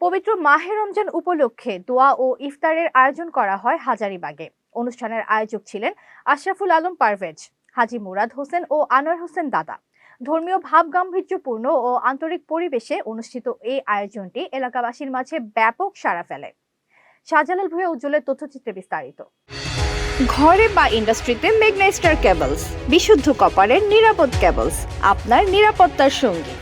পবিত্র মাহে রমজান উপলক্ষে দোয়া ও ইফতারের আয়োজন করা হয় হাজারীবাগে। অনুষ্ঠানের আয়োজক ছিলেন আশরাফুল আলম পারভেজ, হাজী মুরাদ হোসেন ও আনোয়ার হোসেন দাদা। ধর্মীয় ভাব গাম্ভীর্যপূর্ণ ও আন্তরিক পরিবেশে অনুষ্ঠিত এই আয়োজনটি এলাকাবাসীর মাঝে ব্যাপক সাড়া ফেলে। শাহজালাল ভূঁইয়া উজ্জ্বলের তথ্যচিত্রে বিস্তারিত। ঘরে বা ইন্ডাস্ট্রিতে মেঘনা স্টার কেবলস, বিশুদ্ধ কপারের নিরাপদ কেবলস, আপনার নিরাপত্তার সঙ্গী।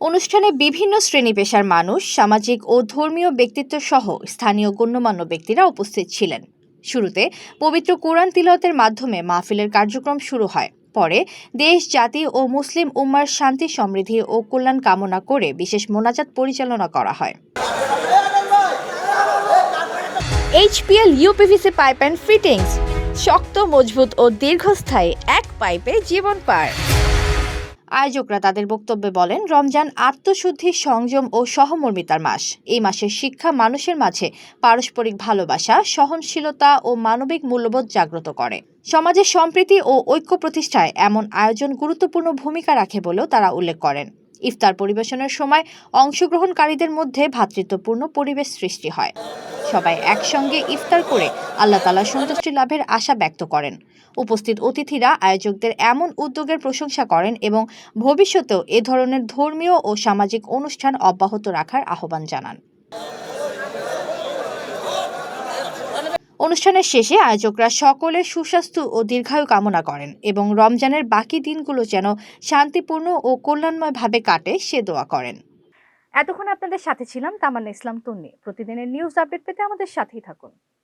অনুষ্ঠানে বিভিন্ন শ্রেণী পেশার মানুষ, সামাজিক ও ধর্মীয় ব্যক্তিত্ব সহ স্থানীয় গণ্যমান্য ব্যক্তিরা উপস্থিত ছিলেন। শুরুতে পবিত্র কোরআন তিলাওয়াতের মাধ্যমে মাহফিলের কার্যক্রম শুরু হয়। পরে দেশ, জাতি ও মুসলিম উম্মার শান্তি, সমৃদ্ধি ও কল্যাণ কামনা করে বিশেষ মোনাজাত পরিচালনা করা হয়। HPL uPVC pipe and fittings, শক্ত, মজবুত ও দীর্ঘস্থায়ী, এক পাইপে জীবন পার। আয়োজকরা তাদের বক্তব্যে বলেন, রমজান আত্মশুদ্ধি, সংযম ও সহমর্মিতার মাস। এই মাসের শিক্ষা মানুষের মাঝে পারস্পরিক ভালোবাসা, সহনশীলতা ও মানবিক মূল্যবোধ জাগ্রত করে। সমাজের সম্প্রীতি ও ঐক্য প্রতিষ্ঠায় এমন আয়োজন গুরুত্বপূর্ণ ভূমিকা রাখে বলেও তারা উল্লেখ করেন। ইফতার পরিবেশনের সময় অংশগ্রহণকারীদের মধ্যে ভ্রাতৃত্বপূর্ণ পরিবেশ সৃষ্টি হয়। সবাই একসঙ্গে ইফতার করে আল্লাহ তাআলার সন্তুষ্টি লাভের আশা ব্যক্ত করেন। উপস্থিত অতিথিরা আয়োজকদের এমন উদ্যোগের প্রশংসা করেন এবং ভবিষ্যতেও এ ধরনের ধর্মীয় ও সামাজিক অনুষ্ঠান অব্যাহত রাখার আহ্বান জানান। অনুষ্ঠানের শেষে আয়োজকরা সকলের সুস্বাস্থ্য ও দীর্ঘায়ু কামনা করেন এবং রমজানের বাকি দিনগুলো যেন শান্তিপূর্ণ ও কল্যাণময়ভাবে কাটে সে দোয়া করেন। এতক্ষণ আপনাদের সাথে ছিলাম তামান্না ইসলাম তন্নি। প্রতিদিনের নিউজ আপডেট পেতে আমাদের সাথেই থাকুন।